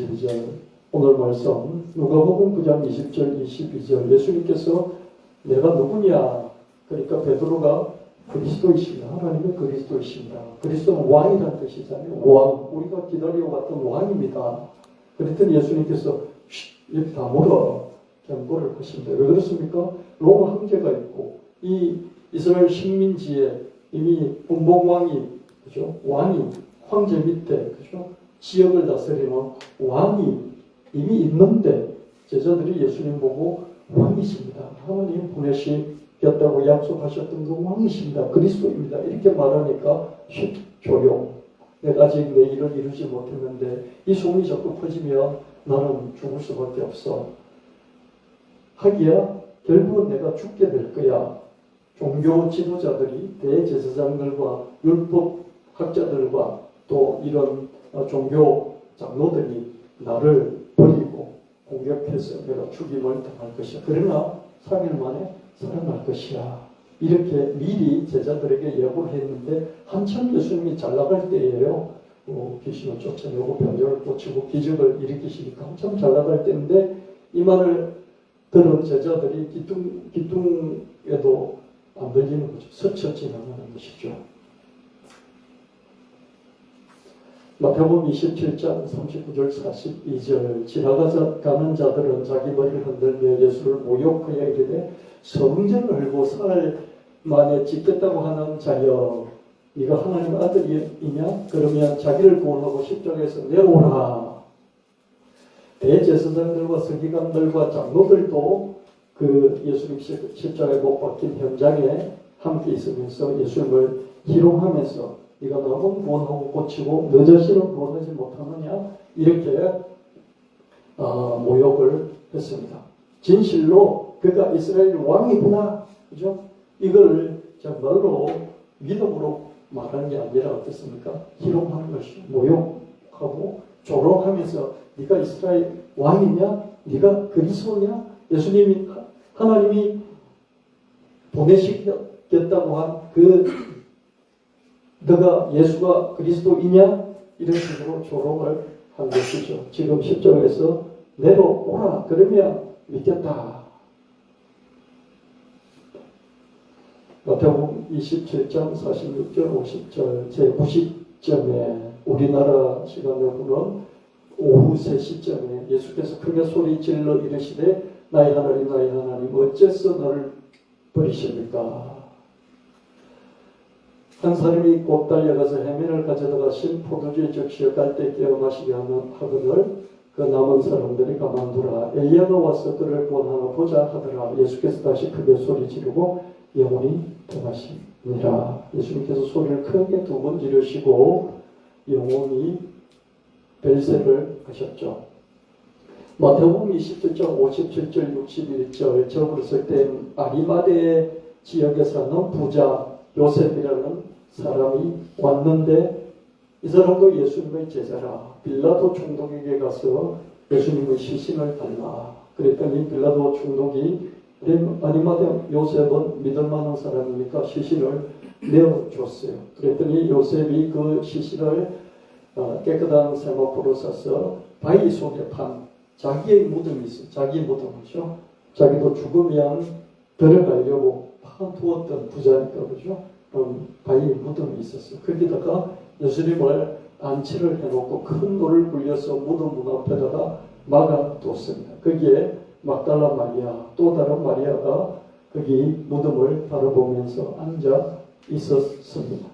22절 오늘 말씀 누가복음 9장 20절 22절 예수님께서 내가 누구냐? 그러니까 베드로가 그리스도이십니다. 하나님의 그리스도이십니다. 그리스도는 왕이라는 뜻이잖아요. 왕. 우리가 기다려왔던 왕입니다. 그랬더니 예수님께서 이렇게 다물어 경고를 하십니다. 왜 그렇습니까? 로마 황제가 있고 이 이스라엘 식민지에 이미 분봉왕이 그죠? 왕이 황제 밑에 그죠? 지역을 다스리는 왕이 이미 있는데 제자들이 예수님 보고 왕이십니다. 하나님 보내시겠다고 약속하셨던 그 왕이십니다. 그리스도입니다. 이렇게 말하니까 조용. 내가 아직 내 일을 이루지 못했는데 이 소문이 자꾸 퍼지면 나는 죽을 수밖에 없어. 하기야 결국은 내가 죽게 될 거야. 종교 지도자들이 대제사장들과 율법학자들과 또 이런 종교 장로들이 나를 버리고 공격해서 내가 죽임을 당할 것이야. 그러나 3일 만에 살아날 것이야. 이렇게 미리 제자들에게 예고를 했는데 한참 예수님이 잘 나갈 때예요. 귀신을 쫓아내고 병정을 고치고 기적을 일으키시니까 한참 잘 나갈 때인데 이 말을 들은 제자들이 기둥에도 안 들리는 거죠. 스쳐 지나가는 것이죠. 마태복음 27장 39절 42절 지나가는 자들은 자기 머리를 흔들며 예수를 모욕하여 이르되 성전을 헐고 4일 만에 짓겠다고 하는 자여 네가 하나님 아들이냐? 그러면 자기를 구원하고 십자가에서 내려오라. 대제사장들과 서기관들과 장로들도 그 예수님 십자가에 못 박힌 현장에 함께 있으면서 예수님을 희롱하면서 네가 나만 구원하고 고치고 너 자신은 구원하지 못하느냐? 이렇게 모욕을 했습니다. 진실로 그가 이스라엘 왕이구나. 그죠? 이걸 정말로 믿음으로 말하는 게 아니라 어떻습니까? 희롱하는 것이 모욕하고 조롱하면서 네가 이스라엘 왕이냐? 네가 그리스도냐? 예수님이 하나님이 보내시겠다고 한 너가 예수가 그리스도이냐? 이런 식으로 조롱을 한 것이죠. 지금 10절에서 내려오라. 그러면 믿겠다. 마태복음 27장 46절 50절 제90점에 우리나라 시간으로는 오후 3시쯤에 예수께서 크게 소리 질러 이르시되 나의 하나님 나의 하나님 어째서 나를 버리십니까? 한 사람이 곧 달려가서 해면을 가져다가 신 포도주에 적시어 갈대 깨어 마시게 하거늘 그 남은 사람들이 가만두라. 엘리야가 와서 그를 구원하나 보자 하더라. 예수께서 다시 크게 소리 지르고 영혼이 떠나시니라. 예수님께서 소리를 크게 2번 지르시고 영혼이 벨세를 하셨죠. 마태복음 27장 57절 61절 저물었을 때 아리마대 지역에 사는 부자 요셉이라는 사람이 왔는데 이 사람도 예수님의 제자라. 빌라도 총독에게 가서 예수님의 시신을 달라. 그랬더니 빌라도 총독이 아리마대 요셉은 믿을 만한 사람이니까 시신을 내어줬어요. 그랬더니 요셉이 그 시신을 깨끗한 세마포로 싸서 바위 속에 판 자기의 무덤이 있어요. 자기 무덤이죠. 자기도 죽으면 들어가려고 파두었던 부자니까 그죠. 바위 무덤이 있었어요. 거기다가 예수님을 안치를 해놓고 큰 돌을 굴려서 무덤 문 앞에다가 막아뒀습니다. 거기에 막달라 마리아 또 다른 마리아가 거기 무덤을 바라보면서 앉아 있었습니다.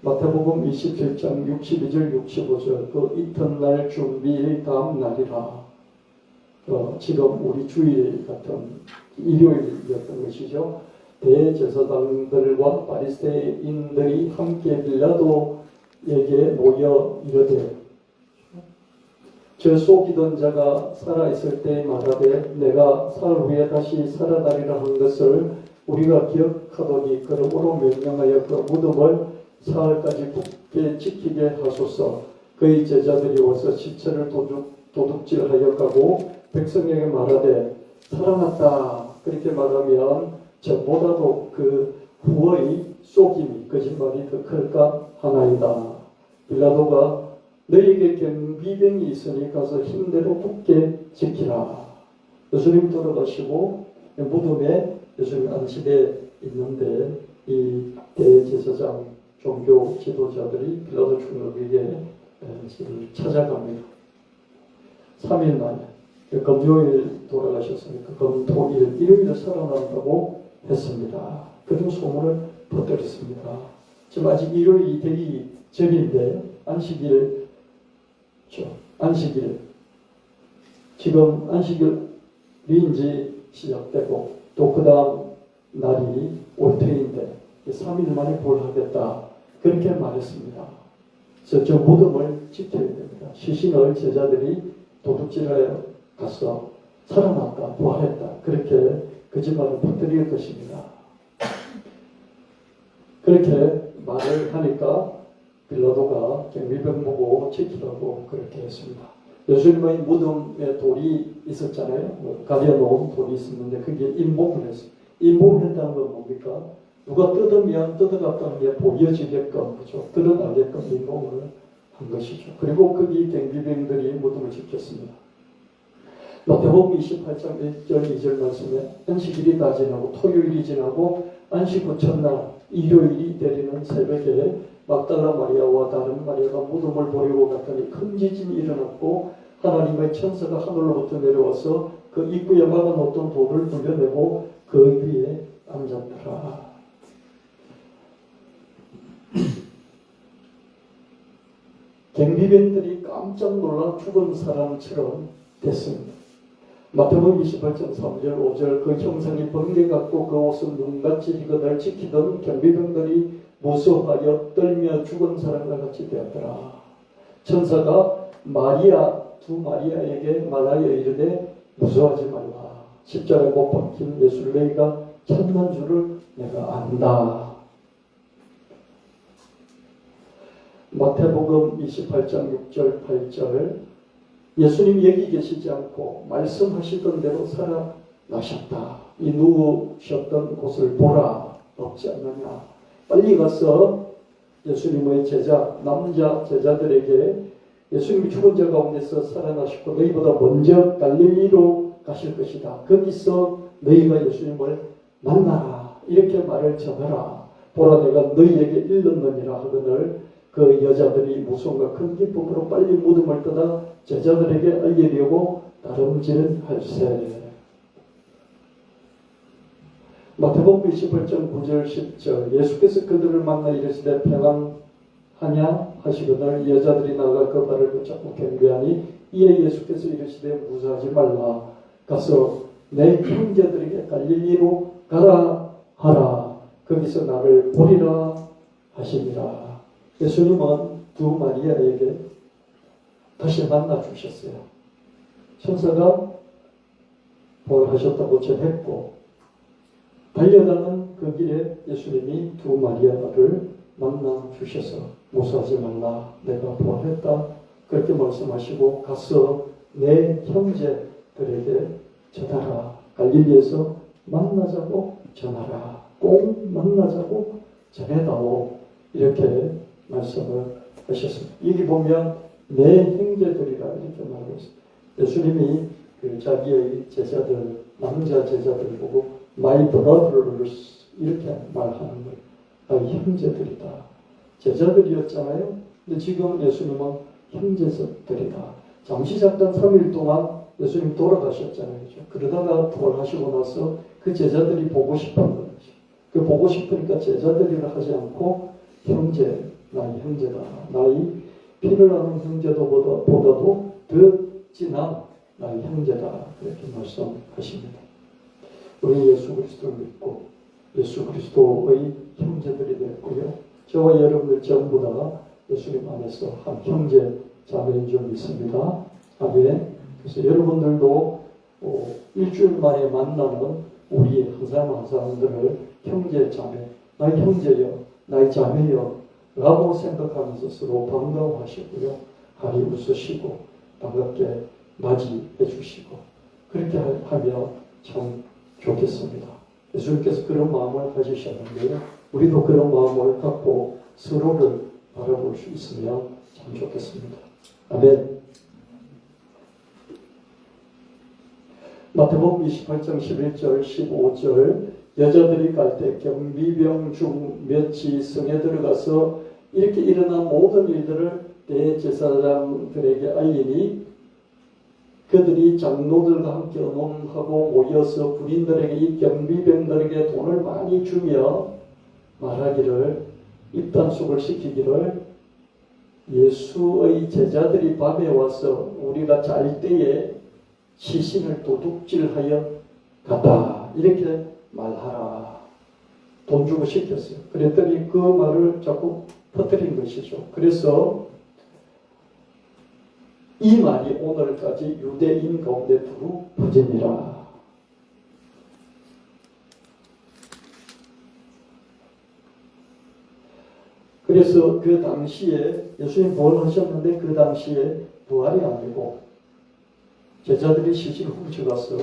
마태복음 27장 62절 65절 그 이튿날 준비일 다음 날이라. 지금 우리 주일 같은 일요일이었던 것이죠. 대제사장들과 바리새인들이 함께 빌라도에게 모여 이르되 저 속이던 자가 살아있을 때 말하되 내가 사흘 후에 다시 살아나리라 한 것을 우리가 기억하더니 그러므로 명령하여 그 무덤을 사흘까지 굳게 지키게 하소서. 그의 제자들이 와서 시체를 도둑질하여 가고 백성에게 말하되 살아났다. 그렇게 말하면 전보다도 그 후의 속임이 거짓말이 더 클까 하나이다. 빌라도가 너희에게 경비병이 있으니 가서 힘대로 굳게 지키라. 예수님 돌아가시고 무덤에 예수님 안식에 있는데 이 대제사장 종교 지도자들이 빌라도 총독에게 찾아갑니다. 3일 만에 금요일 돌아가셨으니까 금토일 일요일에 살아난다고 했습니다. 그런 소문을 퍼뜨렸습니다. 지금 아직 일요일이 되기 전인데 안식일 지금 안식일이 이제 시작되고 또 그 다음 날이 올 터인데 3일 만에 부활하겠다 그렇게 말했습니다. 그래서 저 무덤을 지켜야 됩니다. 시신을 제자들이 도둑질하여 가서 살아났다 부활했다 그렇게 거짓말을 퍼뜨릴 것입니다. 그렇게 말을 하니까 빌라도가 경비병 보고 지키라고 그렇게 했습니다. 예수님의 무덤에 돌이 있었잖아요. 가려놓은 돌이 있었는데 그게 인봉을 했어요. 인봉을 했다는 건 뭡니까? 누가 뜯으면 뜯어갔다는 게 보여지게끔, 그죠? 드러나게끔 인봉을 한 것이죠. 그리고 거기 경비병들이 무덤을 지켰습니다. 마태복음 28장 1절 2절 말씀에 안식일이 다 지나고 토요일이 지나고 안식 후 첫날 일요일이 되리는 새벽에 막달라 마리아와 다른 마리아가 무덤을 보려고 갔더니 큰 지진이 일어났고 하나님의 천사가 하늘로부터 내려와서 그 입구에 막아놓던 돌을 돌려내고 그 위에 앉았더라. 경비병들이 깜짝 놀라 죽은 사람처럼 됐습니다. 마태복음 28장 3절 5절 그 형상이 번개 같고 그 옷은 눈같이 희거늘 지키던 경비병들이 무서워하여 떨며 죽은 사람과 같이 되었더라. 천사가 두 마리아에게 말하여 이르되 무서워하지 말라. 십자가에 못 박힌 예수를 너희가 찾는 줄을 내가 안다. 마태복음 28장 6절 8절 예수님 여기 계시지 않고 말씀하시던 대로 살아나셨다. 이 누우셨던 곳을 보라. 없지 않느냐. 빨리 가서 예수님의 남자 제자들에게 예수님이 죽은 자 가운데서 살아나셨고 너희보다 먼저 갈릴리로 가실 것이다. 거기서 너희가 예수님을 만나라. 이렇게 말을 전하라. 보라 내가 너희에게 일렀느니라 하거늘 그 여자들이 무서움과 큰 기쁨으로 빨리 무덤을 떠나 제자들에게 알리려고 다름질할세. 마태복음 28장 9절 10절 예수께서 그들을 만나 이르시되 평안하냐 하시거늘 여자들이 나가 그 발을 붙잡고 경배하니 이에 예수께서 이르시되 무사하지 말라. 가서 내 형제들에게 갈릴리로 가라 하라. 거기서 나를 보리라 하시니라. 예수님은 두 마리아에게 다시 만나 주셨어요. 천사가 부활하셨다고 전했고 달려가는 그 길에 예수님이 두 마리아를 만나 주셔서 무사하지 말라. 내가 부활했다. 그렇게 말씀하시고 가서 내 형제들에게 전하라. 갈릴리에서 만나자고 전하라. 꼭 만나자고 전해다오. 이렇게 말씀을 하셨습니다. 여기 보면 내 형제들이라 이렇게 말하고 있습니다. 예수님이 그 자기의 제자들, 남자 제자들 보고 My brothers 이렇게 말하는 거예요. 형제들이다. 제자들이었잖아요. 근데 지금 예수님은 형제들이다. 잠시 잠깐 3일 동안 예수님 돌아가셨잖아요. 그러다가 부활하시고 나서 그 제자들이 보고 싶은 거죠. 그 보고 싶으니까 제자들이라 하지 않고 형제, 나의 형제다. 나의 피를 나는 형제보다도 더 진한 나의 형제다. 그렇게 말씀하십니다. 우리 예수 그리스도를 믿고 예수 그리스도의 형제들이 됐고요. 저와 여러분들 전부 다 예수님 안에서 한 형제 자매인 줄 믿습니다. 아멘. 그래서 여러분들도 일주일 만에 만나는 우리 한 사람 한 사람들을 형제 자매, 나의 형제여, 나의 자매여 라고 생각하면서 서로 반가워하시고요. 하리 웃으시고 반갑게 맞이해 주시고 그렇게 하면 참 좋겠습니다. 예수님께서 그런 마음을 가지셨는데요. 우리도 그런 마음을 갖고 서로를 바라볼 수 있으면 참 좋겠습니다. 아멘. 마태복음 28장 11절 15절 여자들이 갈 때 경비병 중 몇이 성에 들어가서 이렇게 일어난 모든 일들을 대제사장들에게 알리니 그들이 장로들과 함께 의논하고 모여서 군인들에게 이 경비병들에게 돈을 많이 주며 말하기를 입단속을 시키기를 예수의 제자들이 밤에 와서 우리가 잘 때에 시신을 도둑질하여 갔다 이렇게 말하라. 돈 주고 시켰어요. 그랬더니 그 말을 자꾸 퍼뜨린 것이죠. 그래서 이 말이 오늘까지 유대인 가운데 두루 퍼집니다. 그래서 그 당시에 예수님 부활하셨는데 그 당시에 부활이 아니고 제자들이 시신을 훔쳐갔어.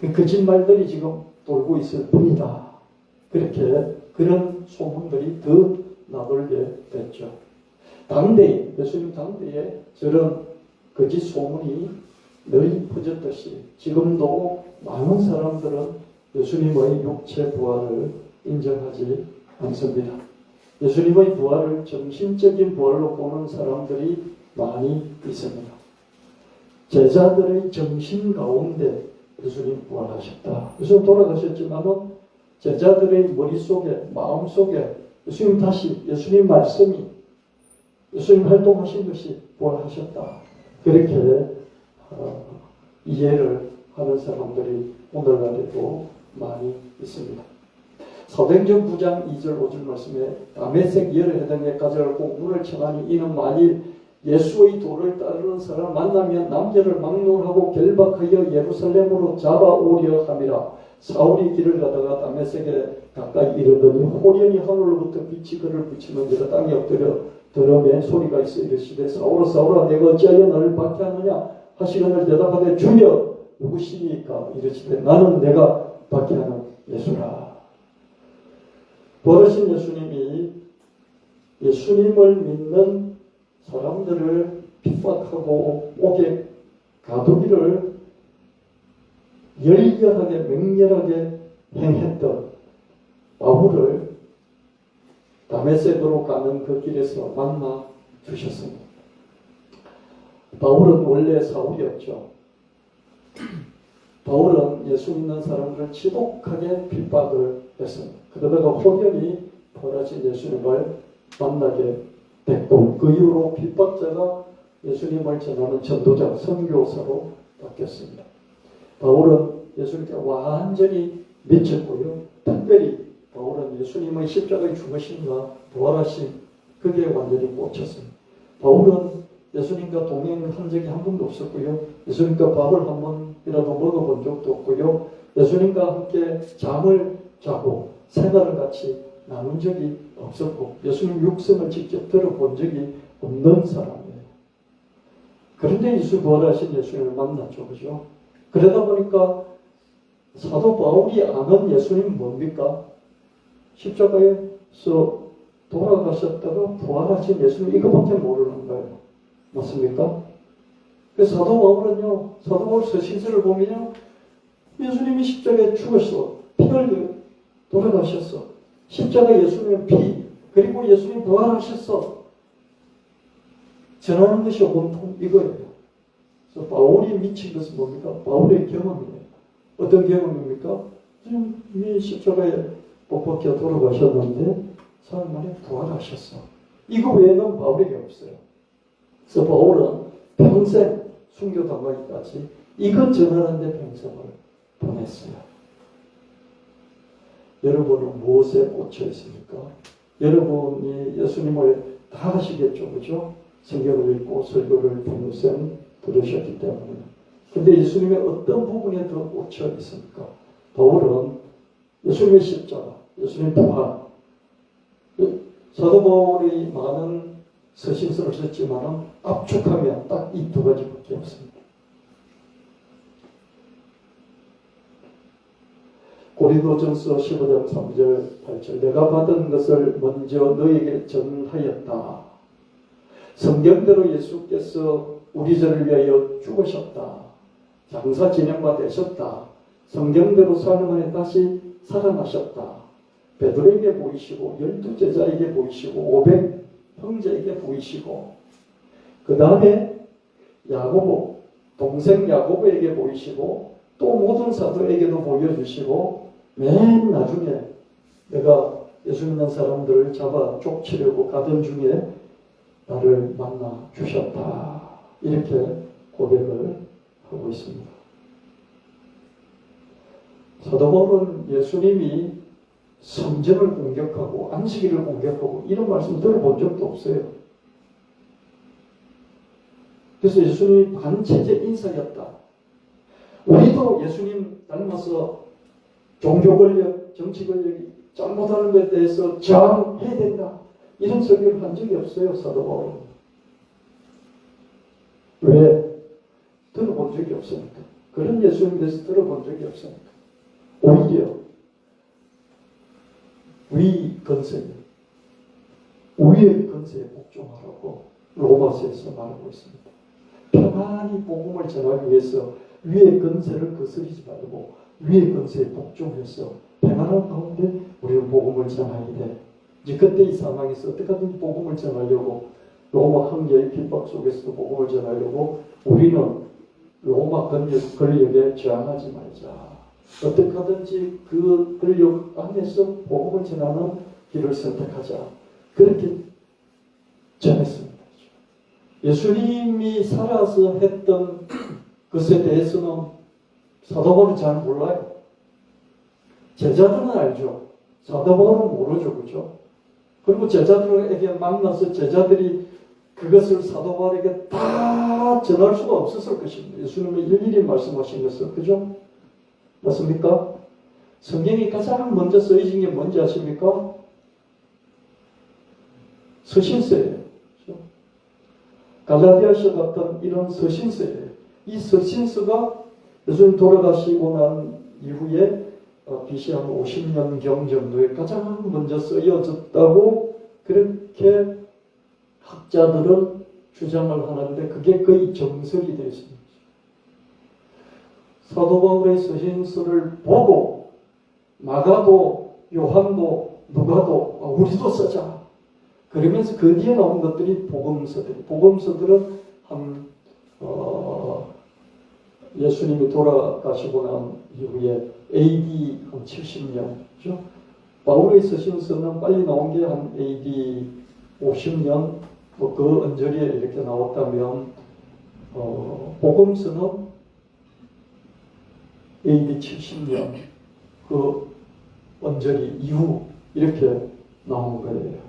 그 거짓말들이 지금 돌고 있을 뿐이다. 그렇게 그런 소문들이 더 나돌게 됐죠. 당대에 예수님 당대에 저런 거짓 소문이 널리 퍼졌듯이 지금도 많은 사람들은 예수님의 육체 부활을 인정하지 않습니다. 예수님의 부활을 정신적인 부활로 보는 사람들이 많이 있습니다. 제자들의 정신 가운데 예수님 부활하셨다. 예수님 돌아가셨지만은 제자들의 머릿속에 마음속에 예수님 다시 예수님 말씀이 예수님 활동하신 것이 부활하셨다. 그렇게 이해를 하는 사람들이 오늘날에도 많이 있습니다. 사도행전 9장 2절 5절 말씀에 다메섹 열에 해당해 가져가고 문을 청하니 이는 만일 예수의 도를 따르는 사람 만나면 남녀를 막론하고 결박하여 예루살렘으로 잡아오려 함이라. 사울이 길을 가다가 다메섹에 가까이 이르더니 호련히 하늘로부터 빛이 그를 비치는지라 땅에 엎드려 들음에 소리가 있어 이르시되 사울아 사울아 내가 어찌하여 나를 박해하느냐 하시거늘 대답하되 주여 누구시니까 이르시되 나는 내가 박해하는 예수라. 부활하신 예수님이 예수님을 믿는 사람들을 핍박하고 옥에 가두기를 열렬하게 맹렬하게 행했던 바울을 다메섹으로 가는 그 길에서 만나 주셨습니다. 바울은 원래 사울이었죠. 바울은 예수 믿는 사람들을 지독하게 핍박을 했습니다. 그러다가 호련히 부활하신 예수님을 만나게 됐고 그 이후로 핍박자가 예수님을 전하는 전도자, 선교사로 바뀌었습니다. 바울은 예수님께 완전히 미쳤고요. 특별히 바울은 예수님의 십자가의 죽으심과 부활하심 그게 완전히 꽂혔습니다. 바울은 예수님과 동행한 적이 한 번도 없었고요. 예수님과 밥을 한 번이라도 먹어본 적도 없고요. 예수님과 함께 잠을 자고 생활을 같이 나눈 적이 없었고 예수님 육성을 직접 들어본 적이 없는 사람이에요. 그런데 예수 부활하신 예수님을 만났죠. 그죠? 그러다 보니까 사도 바울이 아는 예수님은 뭡니까? 십자가에서 돌아가셨다가 부활하신 예수님 이거밖에 모르는 거예요. 맞습니까? 그래서 사도 바울은요. 사도 바울 서신서를 보면요. 예수님이 십자가에 죽었어. 피 흘려 돌아가셨어. 십자가 예수님의 피 그리고 예수님 부활하셨어. 전하는 것이 온통 이거예요. 그래서 바울이 미친 것은 뭡니까? 바울의 경험이에요. 어떤 경험입니까? 이 십자가에 못 박혀 돌아가셨는데 사흘 만에 부활하셨어. 이거 외에는 바울에게 없어요. 그래서 바울은 평생 순교당하기까지 이것 전하는 데 평생을 보냈어요. 여러분은 무엇에 꽂혀 있습니까? 여러분이 예수님을 다 하시겠죠. 그죠? 성경을 읽고 설교를 평생 들으셨기 때문에. 근데 예수님의 어떤 부분에 더 꽂혀 있습니까? 바울은 예수님의 십자가, 예수님의 부활. 사도 바울이 많은 서신서를 썼지만 압축하면 딱 이 두 가지밖에 없습니다. 고린도전서 15장 3절 8절 내가 받은 것을 먼저 너에게 전하였다. 성경대로 예수께서 우리 죄를 위하여 죽으셨다. 장사 진행과 되셨다. 성경대로 사는 안에 다시 살아나셨다. 베드로에게 보이시고 12제자에게 보이시고 500 형제에게 보이시고 그 다음에 야고보 동생 야고보에게 보이시고 또 모든 사도에게도 보여주시고 맨 나중에 내가 예수 믿는 사람들을 잡아 쫓으려고 가던 중에 나를 만나 주셨다. 이렇게 고백을 하고 있습니다. 사도 바울은 예수님이 성전을 공격하고 안식일을 공격하고 이런 말씀 들어본 적도 없어요. 그래서 예수님이 반체제 인사였다. 우리도 예수님 닮아서 종교 권력, 정치 권력이 잘못하는 것에 대해서 저항해야 된다. 이런 설교를 한 적이 없어요. 사도 바울은. 왜? 들어본 적이 없으니까. 그런 예수님에 대해서 들어본 적이 없으니까. 오히려 위 건세, 위의 건세에 복종하라고 로마서에서 말하고 있습니다. 편안히 복음을 전하기 위해서 위의 건세를 거스르지 말고 위의 건세에 복종해서 평안한 가운데 우리는 복음을 전하게 돼. 이제 그때 이 상황에서 어떻게든 복음을 전하려고 로마 황제의 핍박 속에서도 복음을 전하려고 우리는 로마 권력에 저항하지 말자. 어떻게 하든지 그 권력 안에서 복음을 전하는 길을 선택하자. 그렇게 전했습니다. 예수님이 살아서 했던 것에 대해서는 사도 바울은 잘 몰라요. 제자들은 알죠. 사도 바울은 모르죠. 그죠? 그리고 제자들에게 만나서 제자들이 그것을 사도 바울에게 다 전할 수가 없었을 것입니다. 예수님이 일일이 말씀하신 것을. 그죠? 맞습니까? 성경이 가장 먼저 쓰여진 게 뭔지 아십니까? 서신서예요. 그렇죠? 갈라디아서 같은 이런 서신서예요. 이 서신서가 예수님 돌아가시고 난 이후에 BC 한 50년경 정도에 가장 먼저 쓰여졌다고 그렇게 학자들은 주장을 하는데 그게 거의 정설이 되어 있습니다. 사도 바울의 서신서를 보고 마가도 요한도 누가도 우리도 쓰자. 그러면서 그 뒤에 나온 것들이 복음서들은 한 예수님이 돌아가시고 난 이후에 AD 한 70년, 그죠? 바울의 서신서는 빨리 나온 게 한 AD 50년, 뭐 그 언저리에 이렇게 나왔다면, 복음서는 AD 70년, 그 언저리 이후 이렇게 나온 거예요.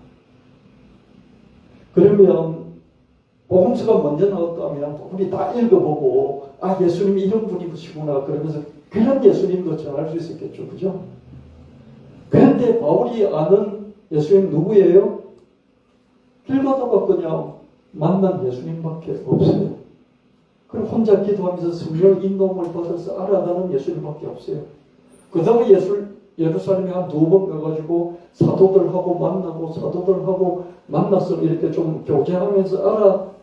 그러면 복음서가 먼저 나왔다면 우리 다 읽어보고 예수님이 이런 분이시구나 그러면서 그런 예수님도 전할 수 있었겠죠. 그죠? 그런데 바울이 아는 예수님 누구예요? 길 가다가 그냥 만난 예수님밖에 없어요. 그리고 혼자 기도하면서 성령 인도함을 받아서 알아가는 예수님밖에 없어요. 그다음에 예루살렘에 한 2번 가가지고 사도들하고 만나서 이렇게 좀 교제하면서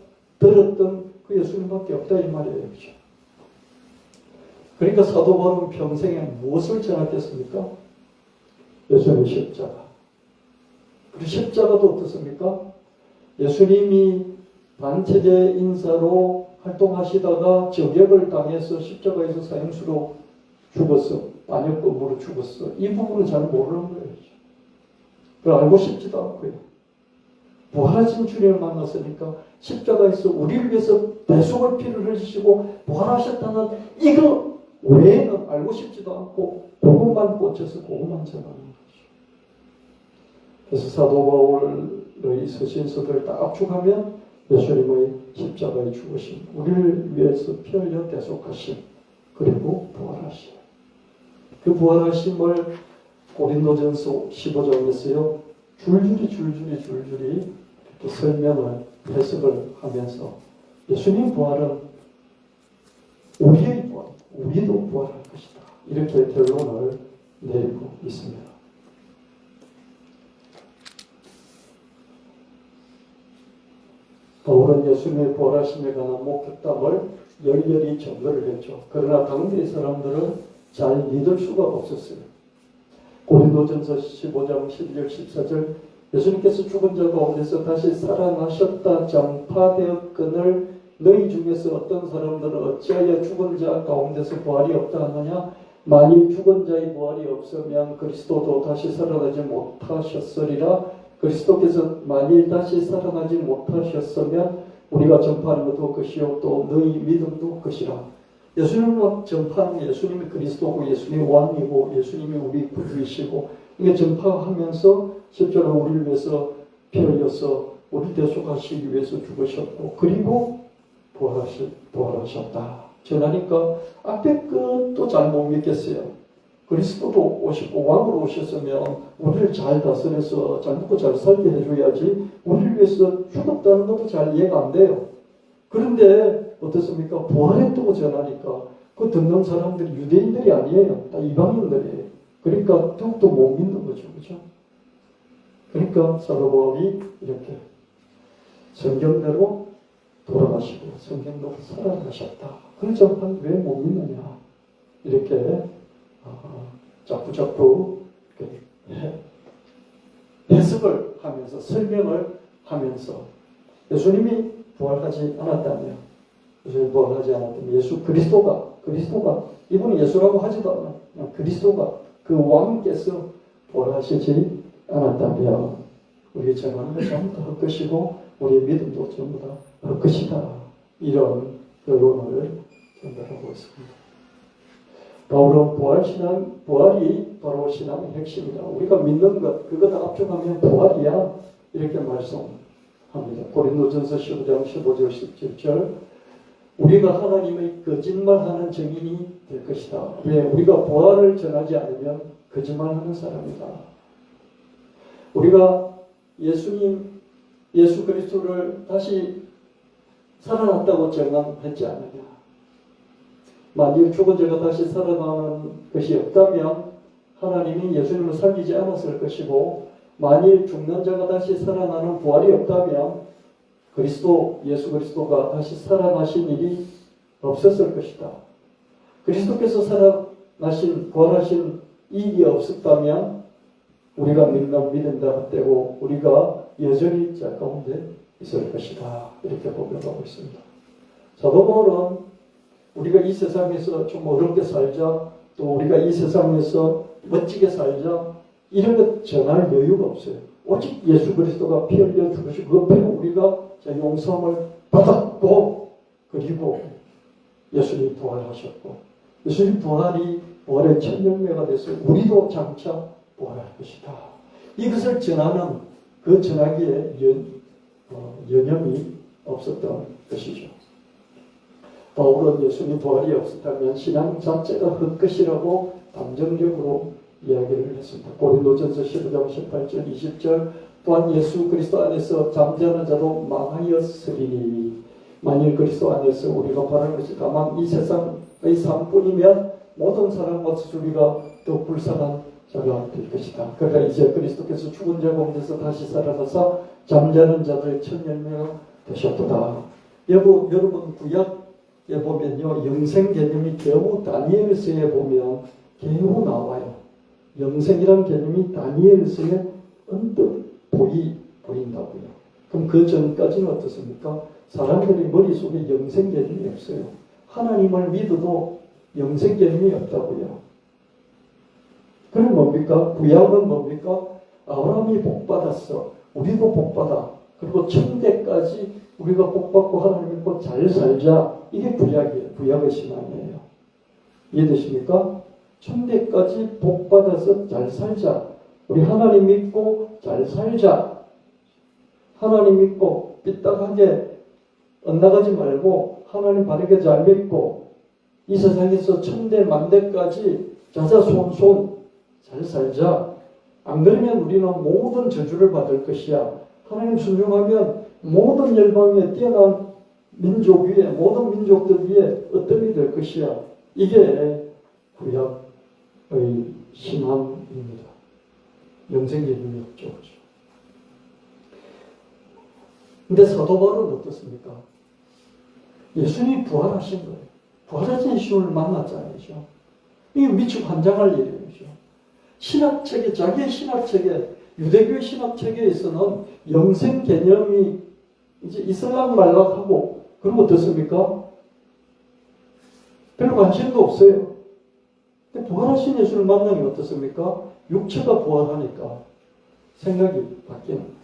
알아들었던 그 예수님밖에 없다 이 말이에요. 그렇죠? 그러니까 사도 바울은 평생에 무엇을 전했겠습니까? 예수님의 십자가. 그리고 십자가도 어떻습니까? 예수님이 반체제 인사로 활동하시다가 저격을 당해서 십자가에서 사형수로 죽었어. 반역범으로 죽었어. 이 부분은 잘 모르는 거예요. 그걸 알고 싶지도 않고요. 부활하신 주님을 만났으니까 십자가에서 우리를 위해서 대속의 피를 흘리시고 부활하셨다는 이거 외에는 알고 싶지도 않고 그것만 꽂혀서 그것만 전하는 거죠. 그래서 사도 바울의 서신서들을 다 압축하면 예수님의 십자가의 죽으심, 우리를 위해서 피 흘려 대속하심, 그리고 부활하심. 그 부활하심을 고린도전서 15장에서요 줄줄이 설명을 해석을 하면서 예수님 부활은 우리의 부활, 우리도 부활할 것이다. 이렇게 결론을 내리고 있습니다. 바울은 예수님의 부활하심에 관한 목격담을 열렬히 전거를 했죠. 그러나 당대의 사람들은 잘 믿을 수가 없었어요. 고린도전서 15장 12절 14절 예수님께서 죽은 자 가운데서 다시 살아나셨다 전파되었거늘 너희 중에서 어떤 사람들은 어찌하여 죽은 자 가운데서 부활이 없다 하느냐. 만일 죽은 자의 부활이 없으면 그리스도도 다시 살아나지 못하셨으리라. 그리스도께서 만일 다시 살아나지 못하셨으면 우리가 전파하는 것도 것이요 또 너희 믿음도 것이라. 예수님은 전파하는 예수님이 그리스도고 예수님이 왕이고 예수님이 우리 구주이시고 이게 전파하면서 실제로 우리를 위해서 피 흘려서 우리 대속하시기 위해서 죽으셨고 그리고 부활하셨다. 전하니까 앞에 것도 잘 못 믿겠어요. 그리스도도 오시고 왕으로 오셨으면 우리를 잘 다스려서 잘 먹고 잘 살게 해줘야지 우리를 위해서 죽었다는 것도 잘 이해가 안 돼요. 그런데 어떻습니까? 부활했다고 전하니까 그 듣는 사람들이 유대인들이 아니에요. 다 이방인들이에요. 그러니까 더욱더 못 믿는 거죠. 그렇죠? 그러니까 사도 바울이 이렇게 성경대로 돌아가시고 성경대로 살아나셨다. 그래서 왜 못 믿느냐? 이렇게 자꾸자꾸 해석을 하면서 설명을 하면서 예수님이 부활하지 않았다면 예수님이 부활하지 않았다면 예수 그리스도가 이분은 예수라고 하지도 않아. 그냥 그리스도가 그 왕께서 부활하시지 않았다면 우리 전하는 것 전부 다 헛것이고 우리의 믿음도 전부 다 헛것이다. 이런 결론을 전달하고 있습니다. 바울은 부활이 바로 신앙의 핵심이다. 우리가 믿는 것, 그거 다 합쳐가면 부활이야. 이렇게 말씀합니다. 고린도전서 15장 15절 17절 우리가 하나님의 거짓말하는 증인이 될 것이다. 왜? 우리가 부활을 전하지 않으면 거짓말하는 사람이다. 우리가 예수 그리스도를 다시 살아났다고 증언했지 않느냐. 만일 죽은 자가 다시 살아나는 것이 없다면 하나님이 예수님을 살리지 않았을 것이고 만일 죽는 자가 다시 살아나는 부활이 없다면 예수 그리스도가 다시 살아나신 일이 없었을 것이다. 그리스도께서 부활하신 일이 없었다면 우리가 믿는다 때고 우리가 여전히 자 가운데 있을 것이다. 이렇게 고백하고 있습니다. 사도 바울은 우리가 이 세상에서 좀 어렵게 살자, 또 우리가 이 세상에서 멋지게 살자, 이런 것 전할 여유가 없어요. 오직 예수 그리스도가 피 흘려 죽으시고 그 피로 우리가 용서함을 받았고 그리고 예수님 부활하셨고 예수님 부활의 첫 열매가 돼서 우리도 장차 부활할 것이다. 이것을 전하는 그 전하기에 여념이 없었던 것이죠. 바울은 예수님 부활이 없었다면 신앙 자체가 헛것이라고 감정적으로 이야기를 했습니다. 고린도전서 15장 18절 20절 또한 예수 그리스도 안에서 잠자는 자도 망하였으리니 만일 그리스도 안에서 우리가 바라는 것이 다만 이 세상의 삶뿐이면 모든 사람과 우리가 더 불쌍한 자가 될 것이다. 그러나 이제 그리스도께서 죽은 자 가운데서 다시 살아나서 잠자는 자들의 첫 열매가 되셨도다. 여러분 구약에 보면요 영생 개념이 겨우 다니엘서에 보면 겨우 나와요. 영생이라는 개념이 다니엘서에 언뜻 보인다고요. 그럼 그 전까지는 어떻습니까? 사람들의 머릿속에 영생 개념이 없어요. 하나님을 믿어도 영생 개념이 없다고요. 그럼 뭡니까? 구약은 뭡니까? 아브라함이 복받았어. 우리도 복받아. 그리고 천대까지 우리가 복받고 하나님 믿고 잘 살자. 이게 구약이에요. 구약의 신앙이에요. 이해되십니까? 천대까지 복받아서 잘 살자. 우리 하나님 믿고 잘 살자. 하나님 믿고 삐딱하게 엇나가지 말고 하나님 바르게 잘 믿고 이 세상에서 천대 만대까지 자자손손 잘 살자. 안 그러면 우리는 모든 저주를 받을 것이야. 하나님 순종하면 모든 열방에 뛰어난 민족 위에 모든 민족들 위에 어떤 될 것이야. 이게 구약의 신앙입니다. 영생 개념이 없죠. 근데 사도 바울은 어떻습니까? 예수님이 부활하신 거예요. 부활하신 예수님을 만났잖아요. 이게 미처 환장할 일이죠. 신학체계, 자기의 신학체계, 유대교의 신학체계에서는 영생 개념이 이제 이슬람 말락하고, 그리고 어떻습니까? 별로 관심도 없어요. 근데 부활하신 예수를 만나니 어떻습니까? 육체가 부활하니까 생각이 바뀌는 거예요.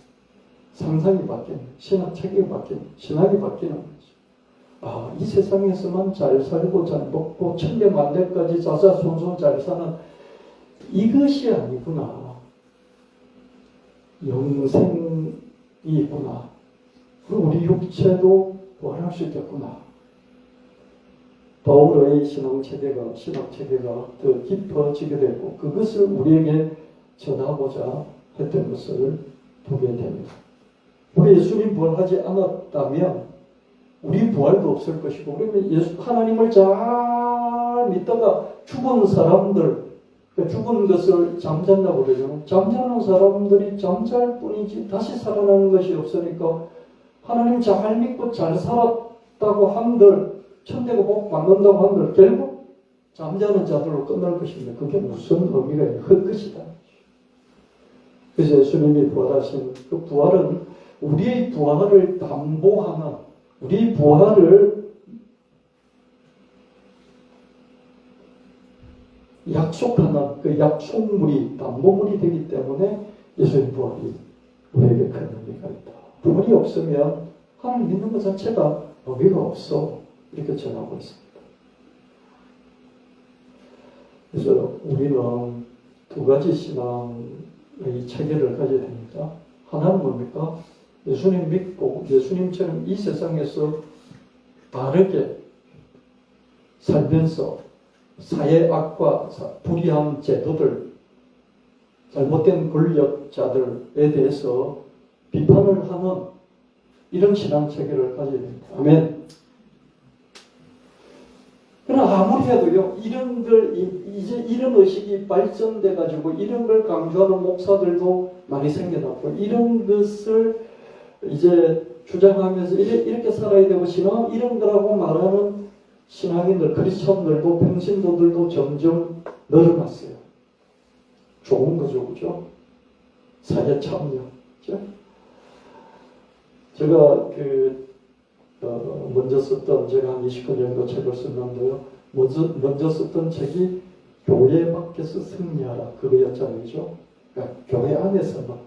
상상이 바뀌는 거예요. 신학체계가 바뀌는 거예요. 신학이 바뀌는 거죠. 아, 이 세상에서만 잘 살고 잘 먹고 천대만대까지 자자손손 잘 사는 이것이 아니구나. 영생이 있구나. 그리고 우리 육체도 부활할 수 있겠구나. 바울의 신학체계가 더 깊어지게 됐고 그것을 우리에게 전하고자 했던 것을 보게 됩니다. 우리 예수님 부활하지 않았다면 우리 부활도 없을 것이고 그러면 하나님을 잘 믿다가 죽은 사람들, 죽은 것을 잠잔다고 그러죠. 잠자는 사람들이 잠잘 뿐이지 다시 살아나는 것이 없으니까 하나님 잘 믿고 잘 살았다고 한들 천대가 복 받는다고 한들 결국 잠자는 자들로 끝날 것입니다. 그게 무슨 의미가 있는 헛것이다. 그래서 예수님이 부활하신 그 부활은 우리의 부활을 담보하는 우리의 부활을 약속하는 그 약속물이 담보물이 되기 때문에 예수님 부활이 우리에게 큰 의미가 있다. 부활이 없으면 하나님 믿는 것 자체가 의미가 없어. 이렇게 전하고 있습니다. 그래서 우리는 두 가지 신앙의 체계를 가져야 됩니다. 하나는 뭡니까? 예수님 믿고 예수님처럼 이 세상에서 바르게 살면서 사회 악과 불의한 제도들, 잘못된 권력자들에 대해서 비판을 하는 이런 신앙 체계를 가져야 됩니다. 아멘. 그러나 아무리 해도요, 이제 이런 의식이 발전돼가지고 이런 걸 강조하는 목사들도 많이 생겨났고, 이런 것을 이제 주장하면서 이렇게 살아야 되고, 신앙 이런 거라고 말하는 신앙인들, 크리스천들도, 평신도들도 점점 늘어났어요. 좋은 거죠, 그죠? 사회 참여. 그죠? 제가 먼저 썼던, 제가 한 20권 정도 책을 썼는데요. 먼저 썼던 책이 교회 밖에서 승리하라. 그거였잖아요. 그죠? 그러니까 교회 안에서 막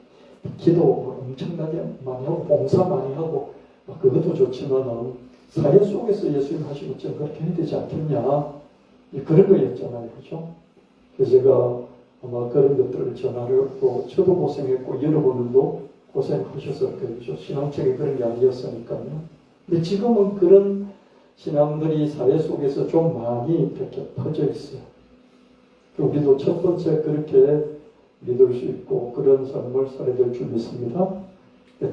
기도 엄청나게 많이 하고, 봉사 많이 하고, 그것도 좋지만은, 사회 속에서 예수님 하신 것처럼 그렇게 해야 되지 않겠냐. 그런 거였잖아요. 그죠? 그래서 제가 아마 그런 것들을 전하려고, 저도 고생했고, 여러분들도 고생하셨을 거예요. 그죠? 신앙책이 그런 게 아니었으니까요. 근데 지금은 그런 신앙들이 사회 속에서 좀 많이 이렇게 퍼져 있어요. 우리도 첫 번째 그렇게 믿을 수 있고 그런 삶을 살아야 될 줄 믿습니다.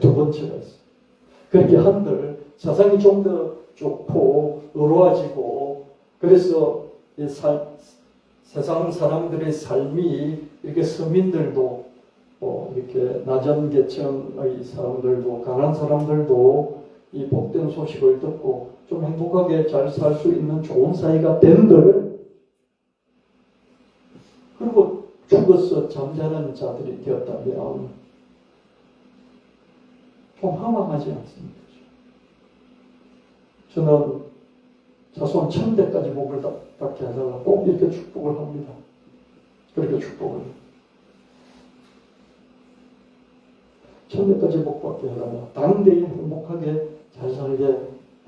두 번째가 있어요. 그렇게 한들 세상이 좀 더 좋고 의로워지고 그래서 세상 사람들의 삶이 이렇게 서민들도 이렇게 낮은 계층의 사람들도 강한 사람들도 이 복된 소식을 듣고 좀 행복하게 잘 살 수 있는 좋은 사회가 된들 그리고 죽어서 잠자는 자들이 되었다면 좀 허망하지 않습니까? 저는 자손 천대까지 복을 받게 하다가 꼭 이렇게 축복을 합니다. 그렇게 축복을 천대까지 복 받게 해달라. 당대에 행복하게 잘 살게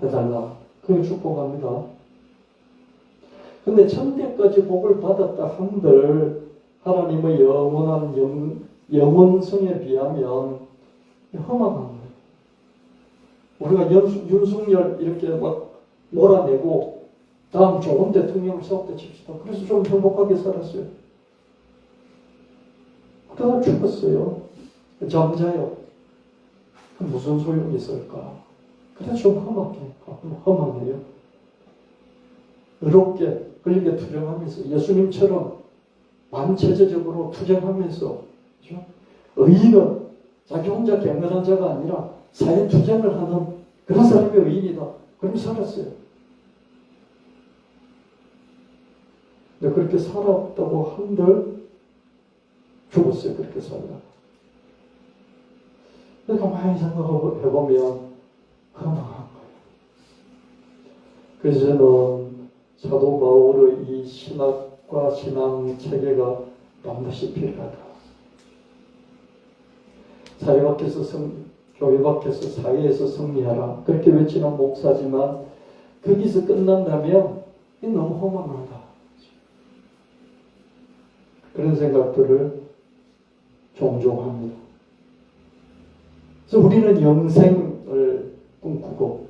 해달라. 그렇게 축복합니다. 근데 천대까지 복을 받았다 한들 하나님의 영원한 영원성에 비하면 험악한 거예요. 우리가 윤석열 이렇게 막 몰아내고 다음 좋은 대통령을 세웠다 칩시다. 그래서 좀 행복하게 살았어요. 그러다 죽었어요. 잠자요. 무슨 소용이 있을까? 그래서 좀 험하네요. 의롭게 그렇게 투쟁하면서 예수님처럼 반체제적으로 투쟁하면서 그렇죠? 의인은 자기 혼자 경건한 자가 아니라 사회 투쟁을 하는 그런 사람이 의인이다. 그럼 살았어요. 근데 그렇게 살았다고 한들 죽었어요. 그렇게 살다가. 그러니까 많이 생각해보면 허망한 거예요. 그래서 저는 사도 바울의 이 신학과 신앙 체계가 반드시 필요하다. 사회 밖에서 교회 밖에서 사회에서 승리하라. 그렇게 외치는 목사지만 거기서 끝난다면 이게 너무 허망하다. 그런 생각들을 종종 합니다. 그래서 우리는 영생을 꿈꾸고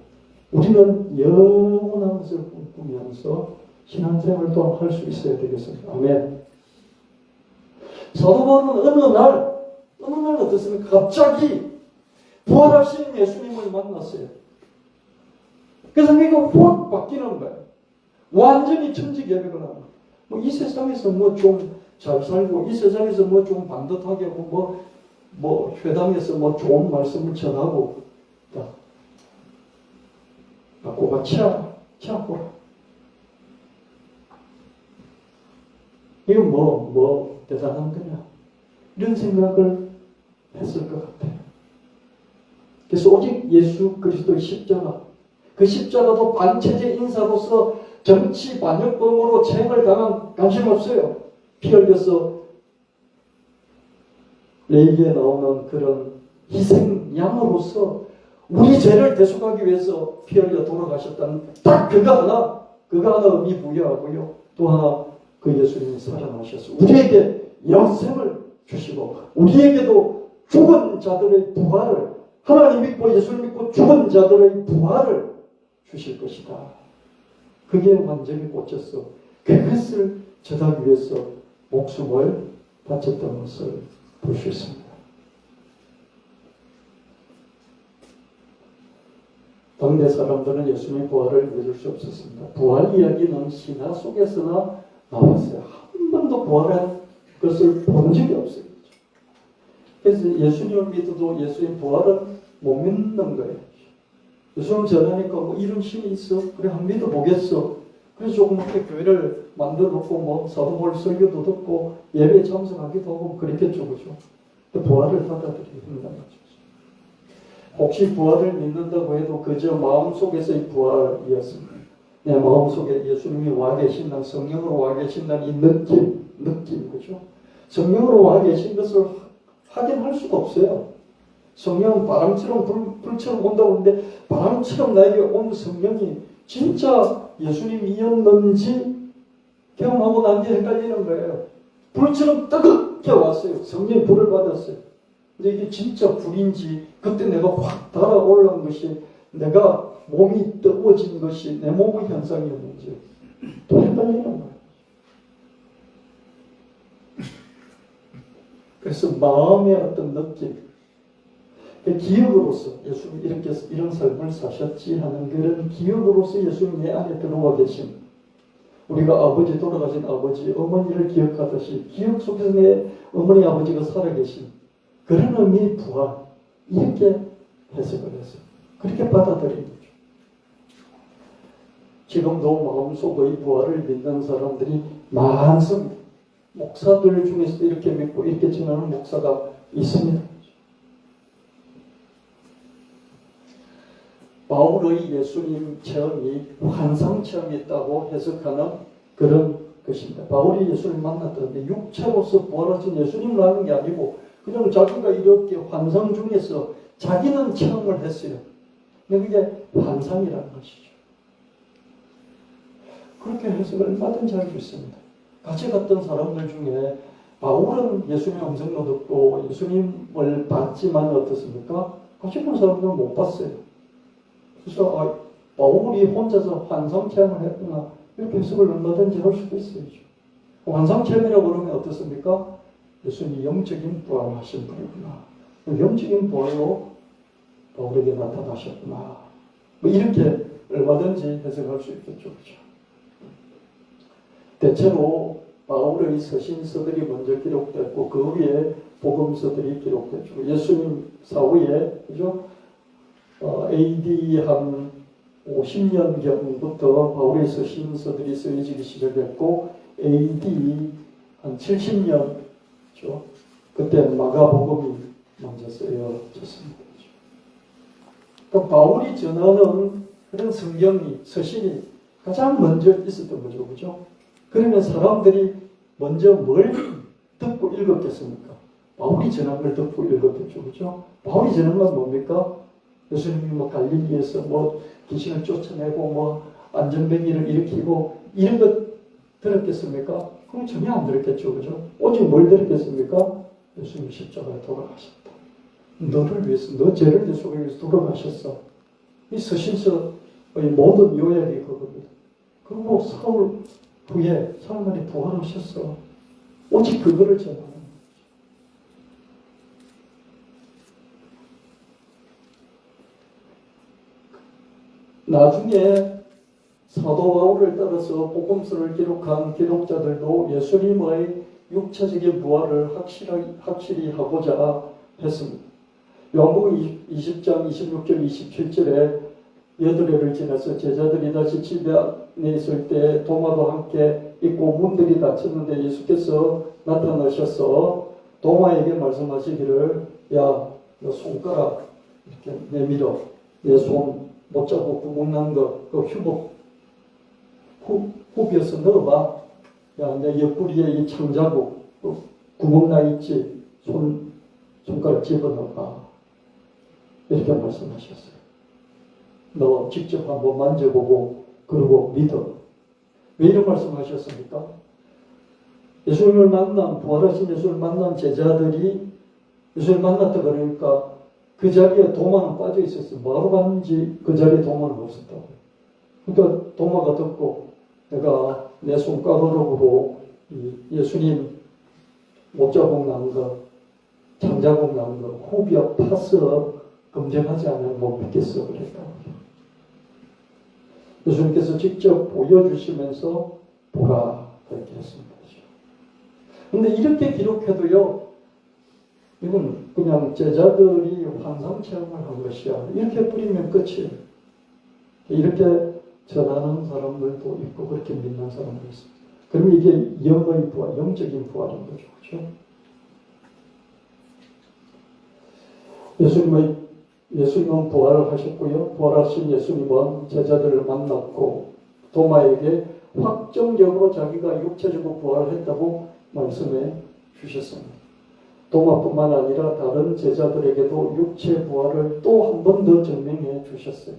우리는 영원한 것을 꿈꾸면서 신앙생활을 또한 할 수 있어야 되겠습니다. 아멘. 사도 바울은 어느 날 어떻습니까? 갑자기 부활하신 예수님을 만났어요. 그래서 내가 확 바뀌는 거예요. 완전히 천지개벽을 하는 거예요. 이 세상에서 좀 잘 살고 이 세상에서 좀 반듯하게 하고 회당에서 좋은 말씀을 전하고 꼬가 치아보라. 이거 대단한 거냐. 이런 생각을 했을 것 같아요. 그래서 오직 예수 그리스도의 십자가, 그 십자가도 반체제 인사로서 정치 반역범으로 체행을 당한 관심 없어요. 피 흘려서 레이기에 나오는 그런 희생양으로서 우리 죄를 대속하기 위해서 피 흘려 돌아가셨다는 딱 그거 하나 의미 부여하고요. 또 하나 그 예수님이 살아나셔서 우리에게 영생을 주시고 우리에게도 죽은 자들의 부활을 하나님 믿고 예수를 믿고 죽은 자들의 부활을 주실 것이다. 그게 완전히 꽂혔어. 그것을 전하기 위해서 목숨을 바쳤던 것을 볼 수 있습니다. 당대 사람들은 예수님의 부활을 믿을 수 없었습니다. 부활 이야기는 신화 속에서나 나왔어요. 한 번도 부활한 것을 본 적이 없어요. 그래서 예수님을 믿어도 예수님 부활은 못 믿는 거예요. 예수님 전하니까 이런 신이 있어? 그래 한번 믿어보겠어. 그래서 조그맣게 교회를 만들어놓고 사도 바울 설교도 듣고 예배에 참석하기도 하고 그랬겠죠. 그죠? 부활을 받아들이기 힘든 거죠. 혹시 부활을 믿는다고 해도 그저 마음속에서의 부활이었습니다. 내 마음속에 예수님이 와 계신다는, 성령으로 와 계신다는 이 느낌, 그죠? 성령으로 와 계신 것을 확인할 수가 없어요. 성령은 바람처럼 불처럼 온다고 하는데 바람처럼 나에게 온 성령이 진짜 예수님이었는지 경험하고 난 뒤에 헷갈리는 거예요. 불처럼 뜨겁게 왔어요. 성령이 불을 받았어요. 근데 이게 진짜 불인지 그때 내가 확 달아올라온 것이 내가 몸이 뜨거워진 것이 내 몸의 현상이었는지 또 헷갈리는 거예요. 그래서 마음의 어떤 느낌, 기억으로서 예수님 이렇게 이런 삶을 사셨지 하는 그런 기억으로서 예수님 내 안에 들어와 계신, 우리가 아버지 돌아가신 아버지 어머니를 기억하듯이 기억 속에서 내 어머니 아버지가 살아계신 그런 의미의 부활, 이렇게 해석을 해서 그렇게 받아들인 거죠. 지금도 마음속의 부활을 믿는 사람들이 많습니다. 목사들 중에서도 이렇게 믿고 이렇게 전하는 목사가 있습니다. 바울의 예수님 체험이 환상 체험이었다고 해석하는 그런 것입니다. 바울이 예수님 만났다는데 육체로서 부활하신 예수님을 아는 게 아니고 그냥 자기가 이렇게 환상 중에서 자기는 체험을 했어요. 근데 그게 환상이라는 것이죠. 그렇게 해석을 얼마든지 할 수 있습니다. 같이 갔던 사람들 중에 바울은 예수님 음성도 듣고 예수님을 봤지만 어떻습니까? 같이 본 사람들은 못 봤어요. 그래서 바울이 혼자서 환상 체험을 했구나 이렇게 해석을 얼마든지 할 수도 있어요. 환상 체험이라고 그러면 어떻습니까? 예수님이 영적인 부활하신 분이구나. 영적인 부활로 바울에게 나타나셨구나. 이렇게 얼마든지 해석할 수 있겠죠. 그렇죠? 대체로 바울의 서신서들이 먼저 기록됐고 그 위에 복음서들이 기록됐죠. 예수님 사후에 그죠? AD 한 50년경부터 바울의 서신서들이 쓰여지기 시작했고 AD 한 70년죠. 그때 마가복음이 먼저 쓰여졌습니다. 그러니까 바울이 전하는 그런 성경이 서신이 가장 먼저 있었던 거죠. 그죠? 그러면 사람들이 먼저 뭘 듣고 읽었겠습니까? 바울이 전한 걸 듣고 읽었겠죠. 그죠? 바울이 전한 건 뭡니까? 예수님이 뭐 갈릴리에서 뭐 귀신을 쫓아내고 뭐 안전뱅이를 일으키고 이런 것 들었겠습니까? 그럼 전혀 안 들었겠죠. 그죠? 오직 뭘 들었겠습니까? 예수님이 십자가에 돌아가셨다. 너를 위해서, 너 죄를 대속하기 위해서 돌아가셨어. 이 서신서의 모든 요약이 그겁니다. 그리고 사흘 후에 사흘 만에 부활하셨어. 오직 그거를 전하는 거죠. 나중에 사도 바울을 따라서 복음서를 기록한 기록자들도 예수님의 육체적인 부활을 확실히 하고자 했습니다. 요한복음 20장 26절 27절에 여드레를 지나서 제자들이 다시 집에 안에 있을 때 도마도 함께 있고 문들이 닫혔는데 예수께서 나타나셔서 도마에게 말씀하시기를 야, 너 손가락 이렇게 내밀어 내 손 못 잡고 구멍 난 거 그 후비어서 넣어봐. 야, 내 옆구리에 이 창자국 구멍 나 있지. 손가락 집어넣어봐. 이렇게 말씀하셨어요. 너 직접 한번 만져보고 그러고 믿어. 왜 이런 말씀하셨습니까? 예수님을 만난 부활하신 예수를 만난 제자들이 예수를 만났다 그러니까 그 자리에 도마는 빠져 있었어요. 뭐하러 갔는지 그 자리에 도마는 없었다고. 그러니까 도마가 듣고 내가 내 손가락으로 예수님 목자국 난 거, 장자국 난 거, 후비어 파서 검증하지 않으면 못 믿겠어 그랬다고. 예수님께서 직접 보여주시면서 보라 그렇게 했습니다. 그런데 이렇게 기록해도요. 이건 그냥 제자들이 환상 체험을 한 것이야. 이렇게 뿌리면 끝이에요. 이렇게 전하는 사람들도 있고 그렇게 믿는 사람도 있습니다. 그럼 이게 영의 부활, 영적인 부활인 거죠. 그렇죠? 예수님은 부활을 하셨고요. 부활하신 예수님은 제자들을 만났고 도마에게 확정적으로 자기가 육체적으로 부활을 했다고 말씀해 주셨습니다. 도마뿐만 아니라 다른 제자들에게도 육체 부활을 또 한 번 더 증명해 주셨어요.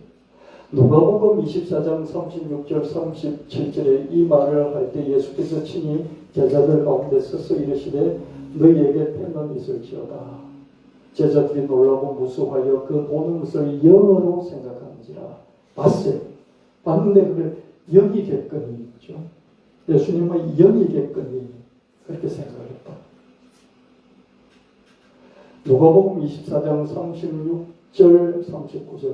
누가복음 24장 36절 37절에 이 말을 할 때 예수께서 친히 제자들 가운데 서서 이르시되 너희에게 패는 있을지어다. 제자들이 놀라고 무수하여 그 보는 것을 영어로 생각하는지라. 봤어요. 봤는데 그걸 영이겠거니. 그렇죠? 예수님은 영이겠거니. 그렇게 생각했다. 누가복음 24장 36절 39절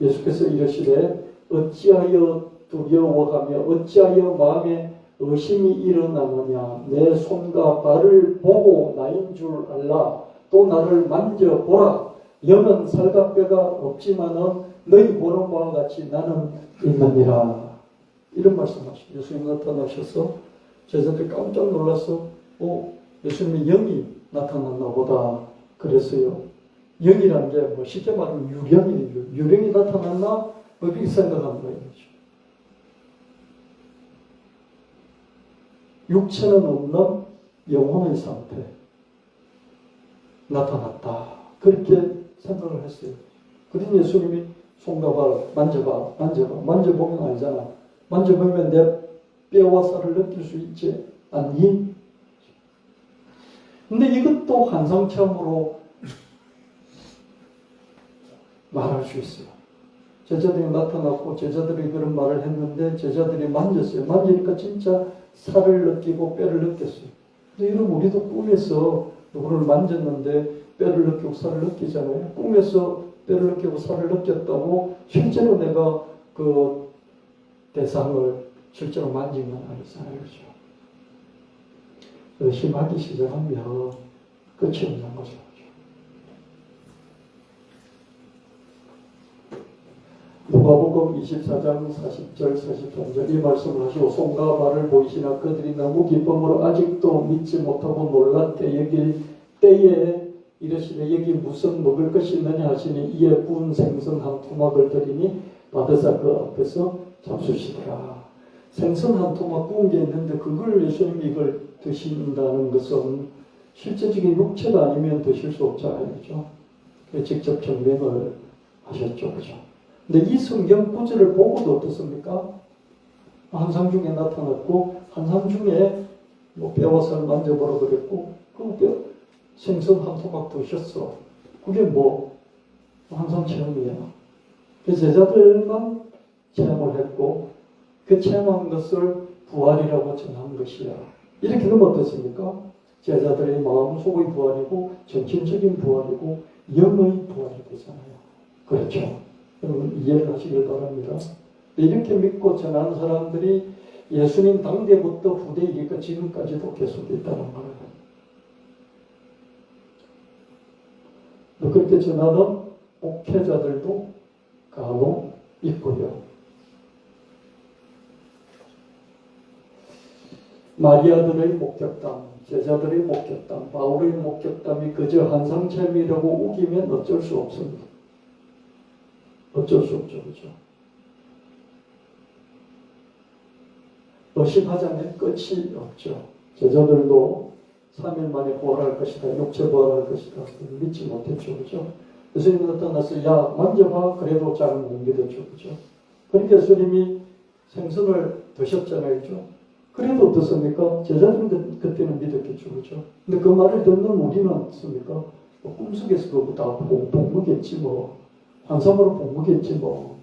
예수께서 이르시되 어찌하여 두려워하며 어찌하여 마음에 의심이 일어나느냐. 내 손과 발을 보고 나인 줄 알라. 또 나를 만져보라. 영은 살갑뼈가 없지만은 너희 보는 바와 같이 나는 있느니라. 이런 말씀하시죠. 예수님 나타나셔서 제자들이 깜짝 놀라서 예수님의 영이 나타났나 보다 그랬어요. 영이라는 게 뭐 쉽게 말하면 유령이 나타났나? 그렇게 생각한 거예요. 육체는 없는 영혼의 상태 나타났다. 그렇게 생각을 했어요. 그러니 예수님이 손과 발 만져보면 알잖아. 만져보면 내 뼈와 살을 느낄 수 있지 않니? 근데 이것도 환상체험으로 말할 수 있어요. 제자들이 나타났고 제자들이 그런 말을 했는데 제자들이 만졌어요. 만지니까 진짜 살을 느끼고 뼈를 느꼈어요. 근데 이런 우리도 꿈에서 누구를 만졌는데 뼈를 느끼고 살을 느끼잖아요. 꿈에서 뼈를 느끼고 살을 느꼈다고 실제로 내가 그 대상을 실제로 만진 건 아니잖아요. 그렇죠? 의심하기 시작하면 끝이 없는 거죠. 누가복음 24장 40절 43절 이 말씀을 하시고 손과 발을 보이시나 그들이 너무 기쁨으로 아직도 믿지 못하고 놀랍게 여길 때에 이르시되 여기 무슨 먹을 것이 있느냐 하시니 이에 구운 생선 한 토막을 드리니 받으사 그 앞에서 잡수시더라. 생선 한 토막 구운 게 있는데 그걸 예수님이 이걸 드신다는 것은 실제적인 육체가 아니면 드실 수 없잖아요. 그죠? 직접 증명을 하셨죠. 그죠? 근데 이 성경 구절을 보고도 어떻습니까? 환상 중에 나타났고 환상 중에 뭐 뼈와 살 만져보라 그랬고 그 뼈 생선 한 토막 드셨어. 그게 뭐 환상 체험이야. 그 제자들만 체험을 했고 그 체험한 것을 부활이라고 전한 것이야. 이렇게 되면 어떻습니까? 제자들의 마음속의 부활이고 정신적인 부활이고 영의 부활이 되잖아요. 그렇죠? 여러분 이해를 하시길 바랍니다. 이렇게 믿고 전한 사람들이 예수님 당대부터 후대이니까 지금까지도 계속 있다는 거예요. 그렇게 전하는 목회자들도 간혹 있고요. 마리아들의 목격담, 제자들의 목격담, 바울의 목격담이 그저 환상체험이라고 우기면 어쩔 수 없습니다. 어쩔 수 없죠. 그죠? 의심하자면 끝이 없죠. 제자들도 3일 만에 부활할 것이다. 육체 부활할 것이다. 믿지 못했죠. 그죠? 예수님이 나타나서 야 만져봐. 그래도 잘 못 믿었죠. 그죠? 그러니까 예수님이 생선을 드셨잖아요. 그죠? 그래도 어떻습니까? 제자들은 그때는 믿었겠죠. 그죠? 근데 그 말을 듣는 우리는 어떻습니까? 뭐 꿈속에서 그거 다 복무겠지 뭐. 환상으로 복무겠지 뭐.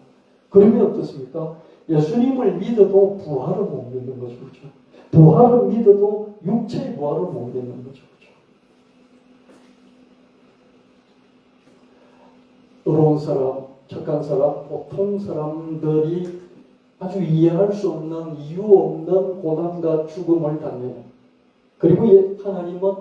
그러면 어떻습니까? 예수님을 믿어도 부활을 못 믿는 거죠. 그죠? 부활을 믿어도 육체의 부활을 못 믿는 거죠. 그죠? 의로운 사람, 착한 사람, 보통 사람들이 아주 이해할 수 없는 이유 없는 고난과 죽음을 당해요. 그리고 하나님은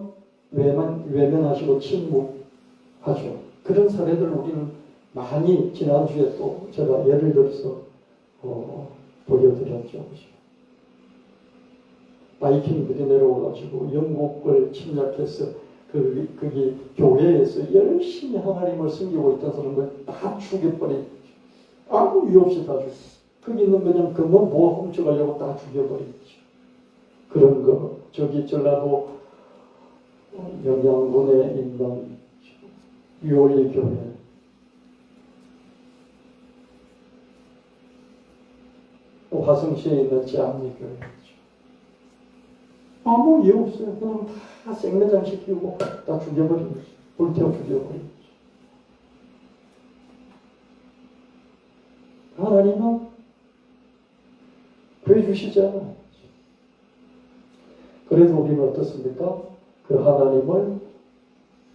외면하시고 침묵하죠. 그런 사례들을 우리는 많이 지난주에 또 제가 예를 들어서 보여드렸죠. 바이킹들이 내려와가지고 영국을 침략해서 거기 교회에서 열심히 하나님을 섬기고 있던 사람들 다 죽여버린 아무 이유 없이 다 죽였어요. 거기 있는 그냥 금은 뭐 훔쳐가려고 다 죽여버리죠. 그런 거 저기 전라도 영양군에 있는 유월리 교회 또 화성시에 있는 제암리 교회 아무 이유 없어요. 그냥 다 생매장 시키고 다 죽여버리고 불태워 죽여버리고 하나님은 구해주시잖아요. 그래도 우리는 어떻습니까? 그 하나님을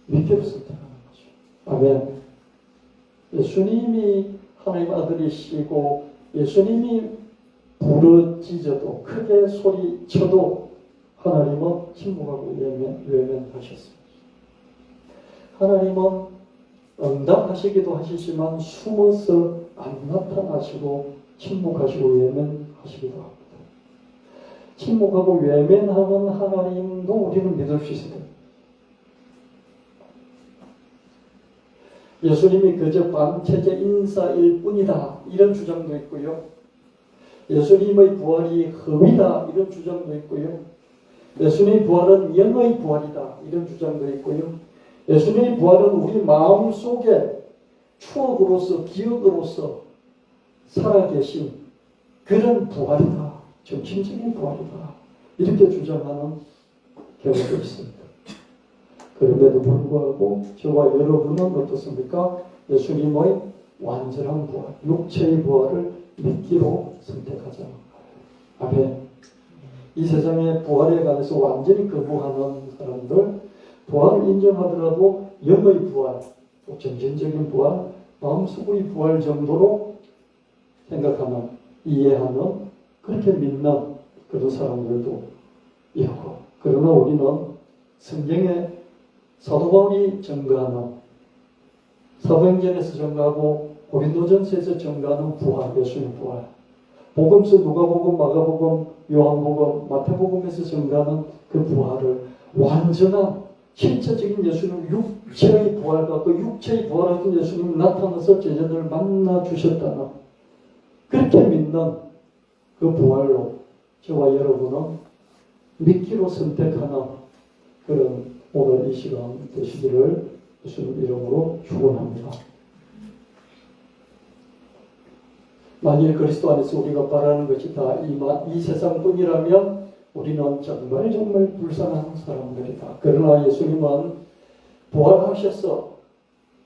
믿게 선택하는 거죠. 아멘. 예수님이 하나님 아들이시고 예수님이 부르짖어도 크게 소리쳐도 하나님은 침묵하고 외면하셨습니다. 하나님은 응답하시기도 하시지만 숨어서 안 나타나시고 침묵하시고 외면하시기도 합니다. 침묵하고 외면하는 하나님도 우리는 믿을 수 있습니다. 예수님이 그저 반체제 인사일 뿐이다 이런 주장도 있고요. 예수님의 부활이 허위다 이런 주장도 있고요. 예수님의 부활은 영의 부활이다 이런 주장도 있고요. 예수님의 부활은 우리 마음 속에 추억으로서 기억으로서 살아계신 그런 부활이다. 정신적인 부활이다. 이렇게 주장하는 경우도 있습니다. 그럼에도 불구하고 저와 여러분은 어떻습니까? 예수님의 완전한 부활, 육체의 부활을 믿기로 선택하자는 거예요. 아멘. 이 세상에 부활에 관해서 완전히 거부하는 사람들, 부활을 인정하더라도 영의 부활, 정신적인 부활, 마음속의 부활 정도로 생각하는, 이해하는, 그렇게 믿는 그런 사람들도 있고, 그러나 우리는 성경에 사도 바울이 증거하는 사도행전에서 증거하고 고린도전서에서 증거하는 부활, 예수님 부활. 복음서 누가복음, 마가복음, 요한복음, 마태복음에서 증거하는 그 부활을 완전한 실체적인 예수님 육체의 부활과 그 육체의 부활하신 예수님이 나타나서 제자들을 만나 주셨다는 그렇게 믿는 그 부활로 저와 여러분은 믿기로 선택하는 그런 오늘 이 시간 되시기를 예수님 이름으로 축원합니다. 만일 그리스도 안에서 우리가 바라는 것이 다 이 세상뿐이라면 우리는 정말 불쌍한 사람들이다. 그러나 예수님은 부활하셔서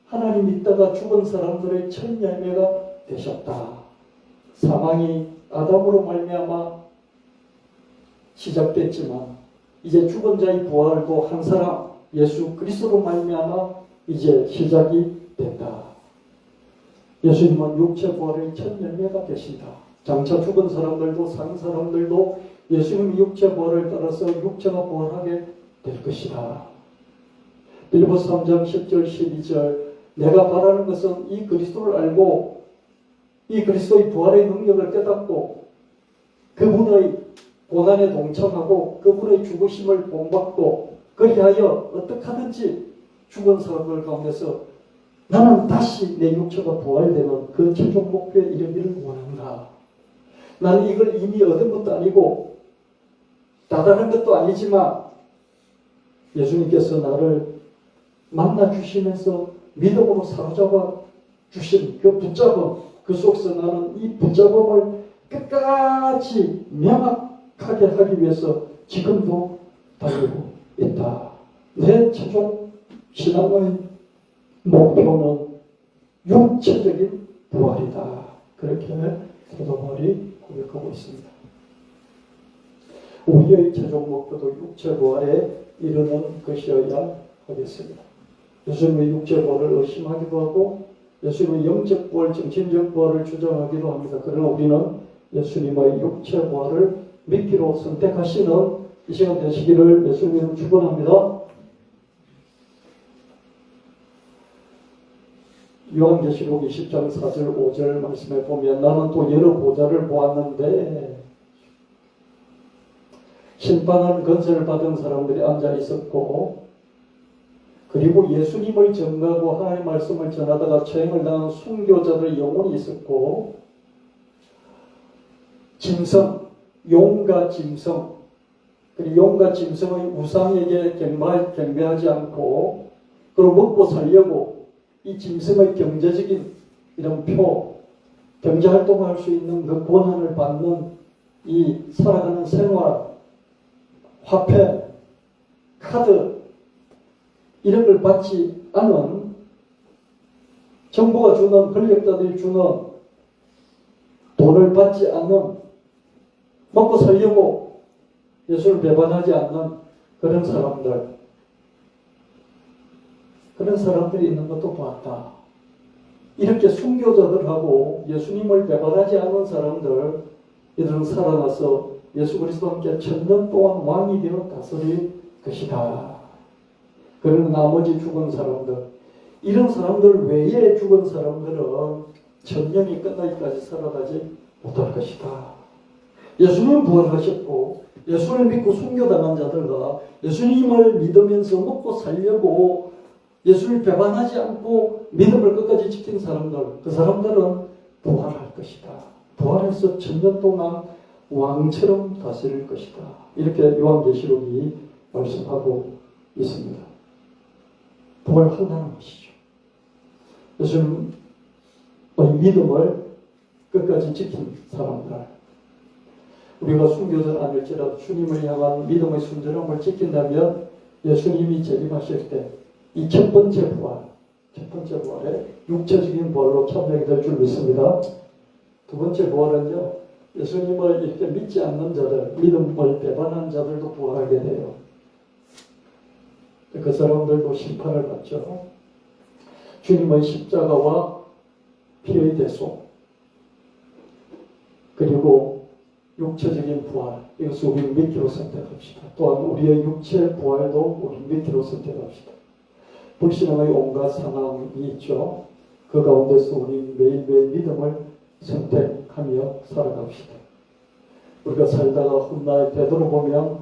하나님 믿다가 죽은 사람들의 첫 열매가 되셨다. 사망이 아담으로 말미암아 시작됐지만 이제 죽은 자의 부활도 한 사람 예수 그리스도로 말미암아 이제 시작이 된다. 예수님은 육체 부활의 첫 열매가 되신다. 장차 죽은 사람들도 산 사람들도 예수님의 육체 부활을 따라서 육체가 부활하게 될 것이다. 빌립보서 3장 10절 12절 내가 바라는 것은 이 그리스도를 알고 이 그리스도의 부활의 능력을 깨닫고 그분의 고난에 동참하고 그분의 죽으심을 본받고 그리하여 어떻게 하든지 죽은 사람들 가운데서 나는 다시 내 육체가 부활되는 그 최종 목표에 이르기를 원한다. 나는 이걸 이미 얻은 것도 아니고 다다른 것도 아니지만 예수님께서 나를 만나 주시면서 믿음으로 사로잡아 주신 그 붙잡음 그 속에서 나는 이 붙잡음을 끝까지 명확하게 하기 위해서 지금도 달리고 있다. 내 최종 신앙의 목표는 육체적인 부활이다. 그렇게 사도 바울이 고백하고 있습니다. 우리의 최종 목표도 육체 부활에 이르는 것이어야 하겠습니다. 예수님의 육체 부활을 의심하기도 하고 예수님의 영적 부활, 정신적 부활을 주장하기도 합니다. 그러나 우리는 예수님의 육체 부활을 믿기로 선택하시는 이 시간 되시기를 예수님을 축원합니다. 요한계시록 20장 4절 5절 말씀에 보면 나는 또 여러 보좌를 보았는데 심판하는 권세를 받은 사람들이 앉아 있었고 그리고 예수님을 전가하고 하나님의 말씀을 전하다가 처형을 당한 순교자들의 영혼이 있었고 짐승, 용과 짐승 그리고 용과 짐승의 우상에게 경배하지 않고 그리고 먹고 살려고 이 짐승의 경제적인 이런 경제활동을 할 수 있는 그 권한을 받는 이 살아가는 생활, 화폐, 카드 이런 걸 받지 않은 정부가 주는 권력자들이 주는 돈을 받지 않는 먹고 살려고 예수를 배반하지 않는 그런 사람들이 있는 것도 보았다. 이렇게 순교자들하고 예수님을 배반하지 않은 사람들 이들은 살아나서 예수 그리스도와 함께 천년 동안 왕이 되어 다스릴 것이다. 그러나 나머지 죽은 사람들 이런 사람들 외에 죽은 사람들은 천년이 끝나기까지 살아가지 못할 것이다. 예수님은 부활하셨고 예수를 믿고 순교당한 자들과 예수님을 믿으면서 먹고 살려고 예수를 배반하지 않고 믿음을 끝까지 지킨 사람들 그 사람들은 부활할 것이다. 부활해서 천년 동안 왕처럼 다스릴 것이다. 이렇게 요한계시록이 말씀하고 있습니다. 부활한다는 것이죠. 예수님의 믿음을 끝까지 지킨 사람들 우리가 순교자 아닐지라도 주님을 향한 믿음의 순전함을 지킨다면 예수님이 재림하실 때 이 첫 번째 부활에 육체적인 부활로 참여하게 될 줄 믿습니다. 두 번째 부활은요. 예수님을 이렇게 믿지 않는 자들, 믿음을 배반한 자들도 부활하게 돼요. 그 사람들도 심판을 받죠. 주님의 십자가와 피의 대속 그리고 육체적인 부활 이것을 우리 믿기로 선택합시다. 또한 우리의 육체 부활도 우리 믿기로 선택합시다. 불신앙의 온갖 상황이 있죠. 그 가운데서 우리 매일매일 믿음을 선택하며 살아갑시다. 우리가 살다가 훗날 되돌아보면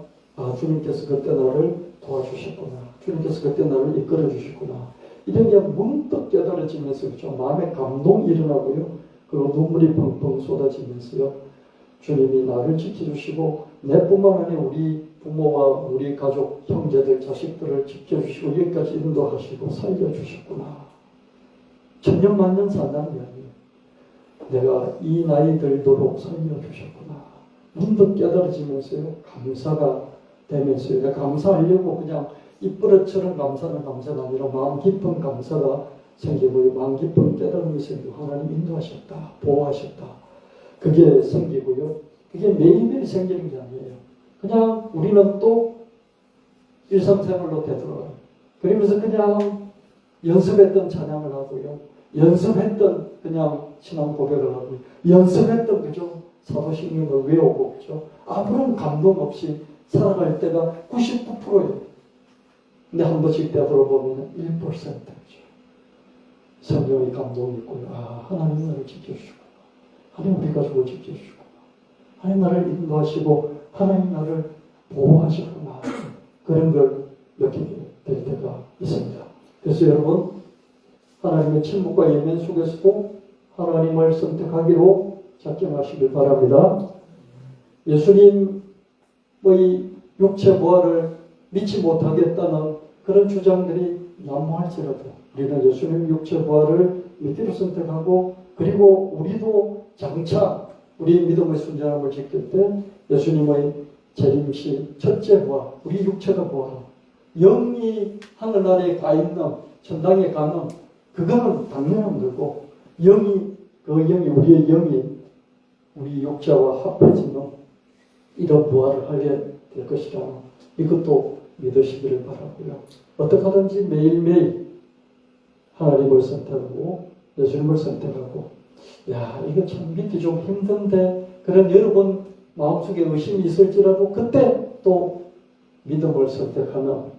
주님께서 그때 나를 도와주셨구나. 주님께서 그때 나를 이끌어 주셨구나. 이런 게 문득 깨달아지면서 그렇죠. 마음에 감동이 일어나고요. 그리고 눈물이 펑펑 쏟아지면서요. 주님이 나를 지켜주시고 내뿐만 아니라 우리 부모와 우리 가족, 형제들, 자식들을 지켜주시고 여기까지 인도하시고 살려주셨구나. 천년만년 산다는 게 아니에요. 내가 이 나이 들도록 살려주셨구나. 문득 깨달아지면서요. 감사가 되면서요. 내가 감사하려고 그냥 입버릇처럼 감사는 감사가 아니라 마음 깊은 감사가 생기고요. 마음 깊은 깨달음이 생기고 하나님 인도하셨다. 보호하셨다. 그게 생기고요. 그게 매일매일 생기는 게 아니에요. 그냥 우리는 또 일상생활로 되돌아가요. 그러면서 그냥 연습했던 찬양을 하고요. 연습했던 그냥 신앙 고백을 하고요. 연습했던 그죠? 사도신경을 외우고 그죠? 아무런 감동 없이 살아갈 때가 99%예요. 근데 한 번씩 되돌아보면 1%죠. 성령의 감동이 있고요. 하나님 나를 지켜주시고 하나님 우리 가족을 지켜주시고 하나님 나를 인도하시고 하나님 나를 보호하시구나. 그런 걸 느끼게 될 때가 있습니다. 그래서 여러분 하나님의 침묵과 예면 속에서도 하나님을 선택하기로 작정하시길 바랍니다. 예수님의 육체 부활을 믿지 못하겠다는 그런 주장들이 난무할지라도 우리는 예수님 육체 부활을 믿기로 선택하고 그리고 우리도 장차 우리 믿음의 순전함을 지킬 때 예수님의 재림시 첫째 부활, 우리 육체가 부활함, 영이 하늘나라에 가 있는 천당에 가는 그거는 당연한 거고 우리의 영이 우리 육체와 합해지는 이런 부활을 하게 될 것이라 이것도 믿으시기를 바라고요. 어떻게 하든지 매일매일 하나님을 선택하고 예수님을 선택하고 이거 참 믿기 좀 힘든데 그런 여러분 마음속에 의심이 있을지라도 그때 또 믿음을 선택하는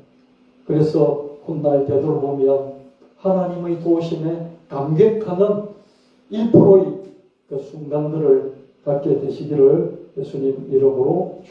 그래서 훗날 되돌아보면 하나님의 도우심에 감격하는 1%의 그 순간들을 갖게 되시기를 예수님 이름으로